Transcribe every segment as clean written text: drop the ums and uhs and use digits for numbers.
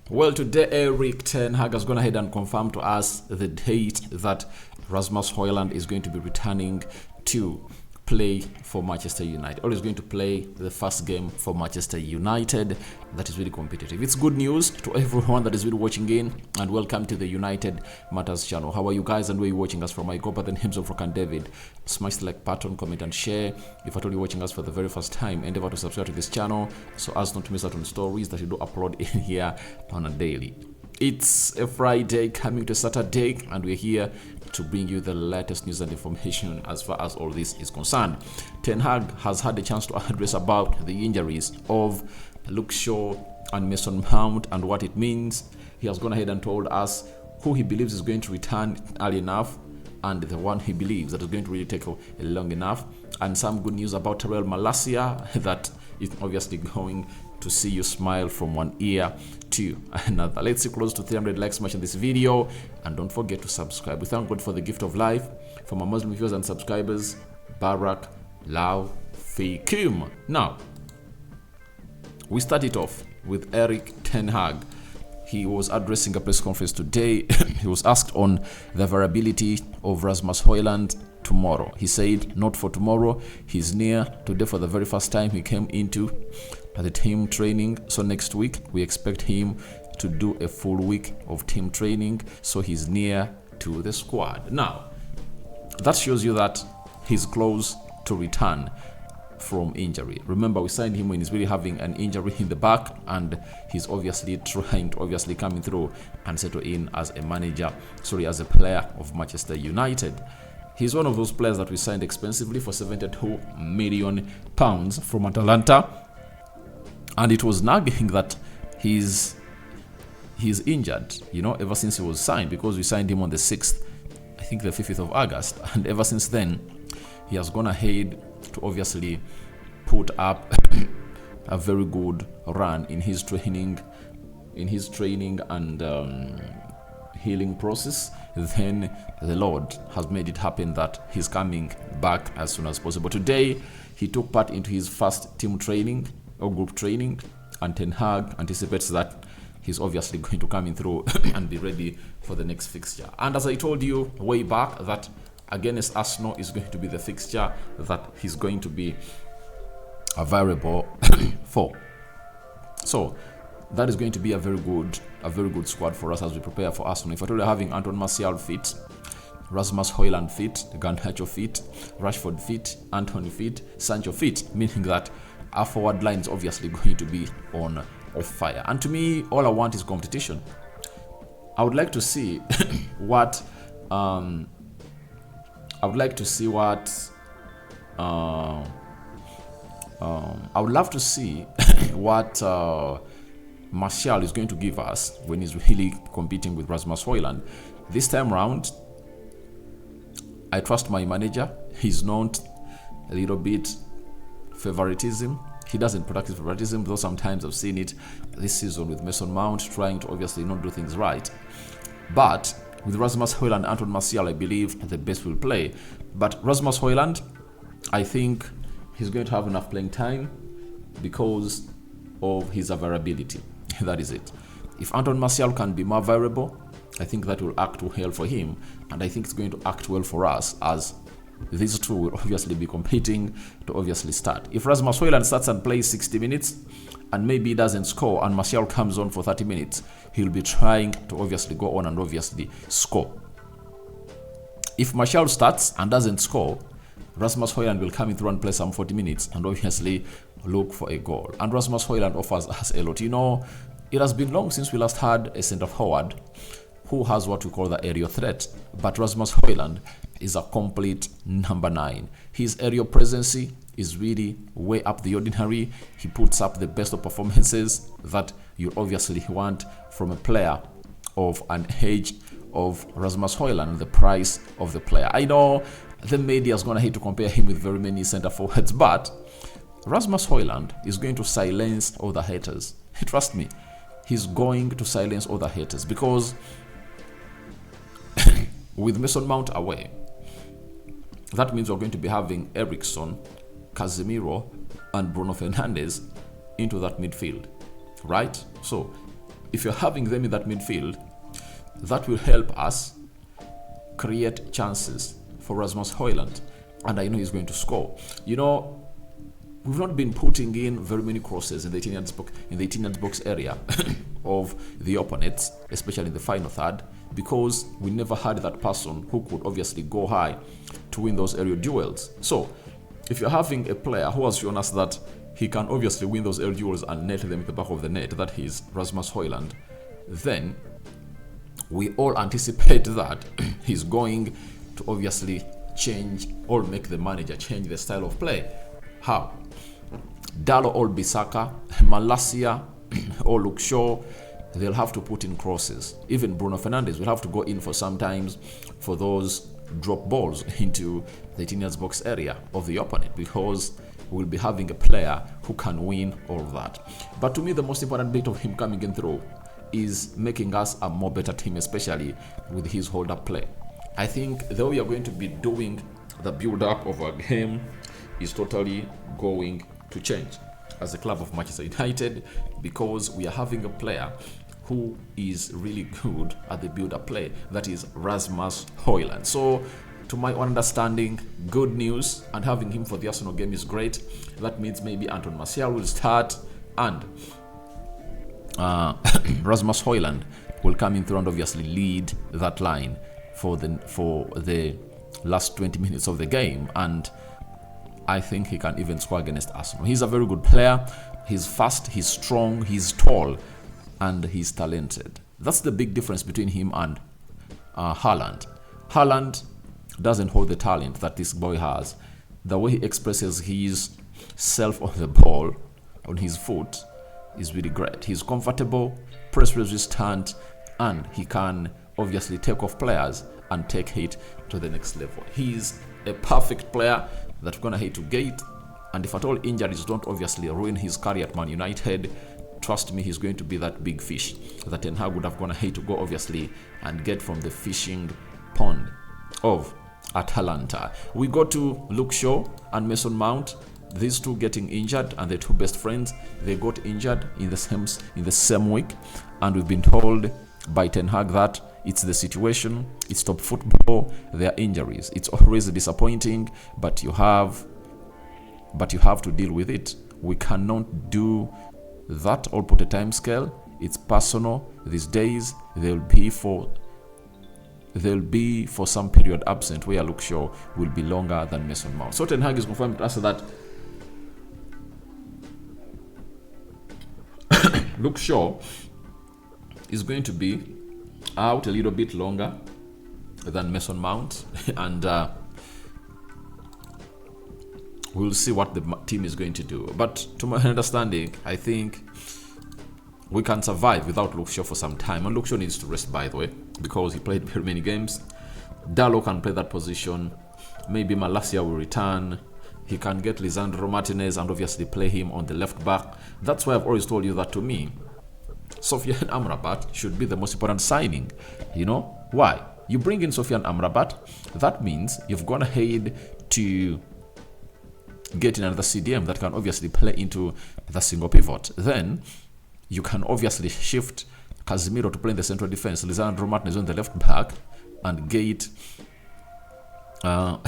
Well, today Eric Ten Hag has gone ahead and confirmed to us the date that Rasmus Hojlund is going to be returning to play for Manchester United, or is going to play the first game for Manchester United. That is really competitive. It's good news to everyone that is really watching in, and welcome to the United Matters channel. How are you guys, and where are you watching us from? I go by the names of Rock and David. Smash the like button, comment and share. If at all you're watching us for the very first time, endeavor to subscribe to this channel so as not to miss out on stories that we do upload in here on a daily. It's a Friday coming to Saturday, and we're here to bring you the latest news and information as far as all this is concerned. Ten Hag has had a chance to address about the injuries of Luke Shaw and Mason Mount and what it means. He has gone ahead and told us who he believes is going to return early enough and the one he believes that is going to really take long enough, and some good news about Malacia that is obviously going to see you smile from one ear to another. Let's see close to 300 likes much in this video, and don't forget to subscribe. We thank God for the gift of life from our Muslim viewers and subscribers. Barak Lau Fikum. Now, we start it off with Eric Ten Hag. He was addressing a press conference today. He was asked on the availability of Rasmus Hojlund tomorrow. He said not for tomorrow. He's near today for the very first time he came into the team training. So next week we expect him to do a full week of team training. So he's near to the squad. Now, that shows you that he's close to return from injury. Remember, we signed him when he's really having an injury in the back, and he's obviously trying to coming through and settle in as a manager, as a player of Manchester United. He's one of those players that we signed expensively for £72 million from Atalanta, and it was nagging that he's injured, ever since he was signed, because we signed him on the 6th, I think the 5th of August, and ever since then he has gone ahead to obviously put up a very good run in his training and healing process. Then the Lord has made it happen that he's coming back as soon as possible. Today he took part into his first team training or group training, and Ten Hag anticipates that he's obviously going to come in through and be ready for the next fixture. And as I told you way back, that against Arsenal is going to be the fixture that he's going to be a variable for. So that is going to be a very good squad for us as we prepare for Arsenal. If at all you're having Erasmus Martial fit, Rasmus Hojlund fit, Garnacho fit, Rashford fit, Anthony fit, Sancho fit, meaning that our forward line is obviously going to be on fire. And to me, all I want is competition. I would like to see what I would love to see what Martial is going to give us when he's really competing with Rasmus Hojlund. This time round, I trust my manager. He's not a little bit favoritism. He doesn't practice favoritism, though sometimes I've seen it this season with Mason Mount trying to obviously not do things right. But with Rasmus Hojlund and Anton Martial, I believe the best will play. But Rasmus Hojlund, I think he's going to have enough playing time because of his availability. That is it. If Anton Martial can be more variable, I think that will act well for him, and I think it's going to act well for us, as these two will obviously be competing to obviously start. If Rasmus Hojlund starts and plays 60 minutes and maybe he doesn't score, and Martial comes on for 30 minutes, he'll be trying to obviously go on and obviously score. If Martial starts and doesn't score, Rasmus Hojlund will come in through and play some 40 minutes and obviously look for a goal. And Rasmus Hojlund offers us a lot. It has been long since we last had a centre forward who has what we call the aerial threat, but Rasmus Hojlund is a complete number 9. His aerial presence is really way up the ordinary. He puts up the best of performances that you obviously want from a player of an age of Rasmus Hojlund, the price of the player. I know the media is going to hate to compare him with very many centre forwards, but Rasmus Hojlund is going to silence all the haters. Trust me, he's going to silence all the haters, because with Mason Mount away, that means we're going to be having Eriksen, Casemiro, and Bruno Fernandes into that midfield, right? So if you're having them in that midfield, that will help us create chances for Rasmus Hojlund, and I know he's going to score. You know, we've not been putting in very many crosses in the 18-yard box area of the opponents, especially in the final third, because we never had that person who could obviously go high to win those aerial duels. So if you're having a player who has shown us that he can obviously win those aerial duels and net them at the back of the net, that is Rasmus Hojlund, then we all anticipate that he's going to obviously change or make the manager change the style of play. How? Dalo or Bissaka, Malacia or Luke Shaw, they'll have to put in crosses. Even Bruno Fernandes will have to go in for sometimes for those drop balls into the 18-yard box area of the opponent, because we'll be having a player who can win all of that. But to me, the most important bit of him coming in through is making us a more better team, especially with his hold-up play. I think the way we are going to be doing the build-up of our game is totally going to change as a club of Manchester United, because we are having a player who is really good at the build-up play. That is Rasmus Hojlund. So, to my understanding, good news, and having him for the Arsenal game is great. That means maybe Erasmus Martial will start, and Rasmus Hojlund will come in through and obviously lead that line for the last 20 minutes of the game, and I think he can even score against Arsenal. He's a very good player. He's fast, he's strong, he's tall, and he's talented. That's the big difference between him and Haaland. Haaland doesn't hold the talent that this boy has. The way he expresses his self on the ball, on his foot, is really great. He's comfortable, press resistant, and he can obviously take off players and take it to the next level. He's a perfect player that we're gonna hit to gate, and if at all injuries don't obviously ruin his career at Man United, trust me, he's going to be that big fish that Ten Hag would have gonna hate to go obviously and get from the fishing pond of Atalanta. We go to Luke Shaw and Mason Mount. These two getting injured, and the two best friends, they got injured in the same week, and we've been told by Ten Hag that it's the situation, it's top football, there are injuries. It's always disappointing, but you have to deal with it. We cannot do that or put a time scale. It's personal. These days they'll be for some period absent, where Luke Shaw will be longer than Mason Mount. So Ten Hag is confirmed to us that Luke Shaw is going to be out a little bit longer than Mason Mount, and we'll see what the team is going to do. But to my understanding, I think we can survive without Luke Shaw for some time. And Luke Shaw needs to rest, by the way, because he played very many games. Dalo can play that position. Maybe Malacia will return. He can get Lisandro Martinez and obviously play him on the left back. That's why I've always told you that, to me, Sofiane Amrabat should be the most important signing. You know why? You bring in Sofiane Amrabat, that means you've gone ahead to get in another CDM that can obviously play into the single pivot. Then you can obviously shift Casemiro to play in the central defense, Lisandro Martinez on the left back, and gate Rafael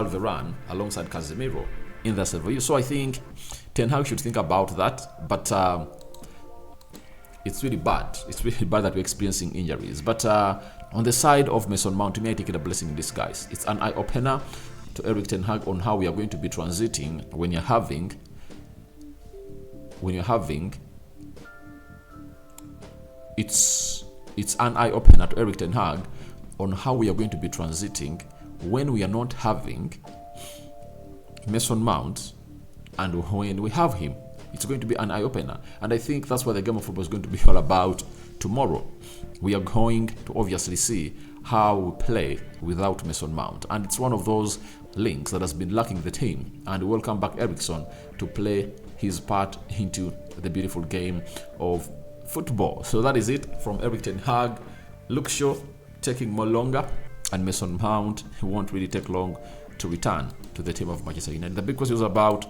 Varane alongside Casemiro in the center. So I think Ten Hag should think about that, but it's really bad. It's really bad that we're experiencing injuries. But on the side of Mason Mount, to me, I take it a blessing in disguise. It's an eye-opener to Erik Ten Hag on how we are going to be transiting when you're having it's an eye-opener to Erik Ten Hag on how we are going to be transiting when we are not having Mason Mount, and when we have him. It's going to be an eye-opener, and I think that's what the game of football is going to be all about tomorrow. We are going to obviously see how we play without Mason Mount, and it's one of those links that has been lacking the team, and welcome back Eriksson to play his part into the beautiful game of football. So that is it from Erik Ten Hag. Luke Shaw taking more longer, and Mason Mount, who won't really take long to return to the team of Manchester United. The big question was about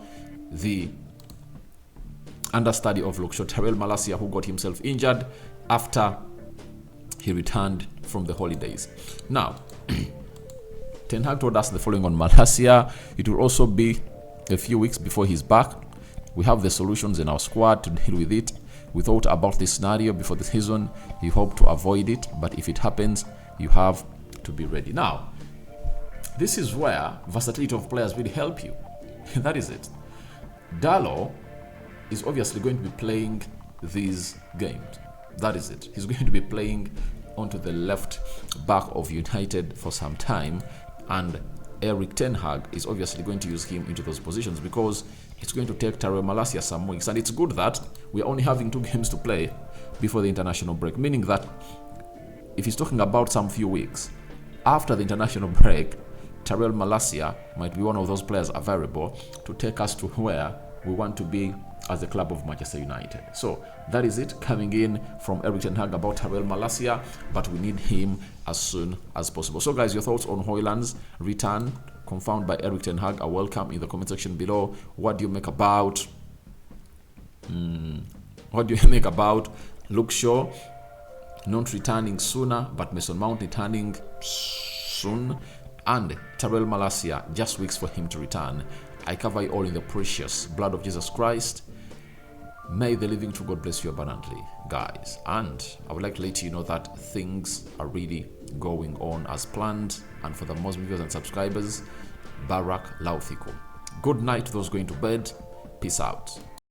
the understudy of Luxor, Malacia, who got himself injured after he returned from the holidays. Now, Ten Hag told us the following on Malacia. It will also be a few weeks before he's back. We have the solutions in our squad to deal with it. We thought about this scenario before the season. We hope to avoid it, but if it happens, you have to be ready. Now, this is where versatility of players will help you. That is it. Dalot is obviously going to be playing these games. That is it. He's going to be playing onto the left back of United for some time, and Erik Ten Hag is obviously going to use him into those positions because it's going to take Tyrell Malacia some weeks, and it's good that we're only having 2 games to play before the international break, meaning that if he's talking about some few weeks after the international break, Tyrell Malacia might be one of those players available to take us to where we want to be as a club of Manchester United. So that is it coming in from Erik Ten Hag about Tyrell Malacia, but we need him as soon as possible. So guys, your thoughts on Hojlund's return confirmed by Erik Ten Hag are welcome in the comment section below. What do you make about Luke Shaw not returning sooner, but Mason Mount returning soon, and Tyrell Malacia just weeks for him to return? I cover it all in the precious blood of Jesus Christ. May the living true God bless you abundantly, guys. And I would like to let you know that things are really going on as planned. And for the Muslim viewers and subscribers, Barak Lauthiko. Good night to those going to bed. Peace out.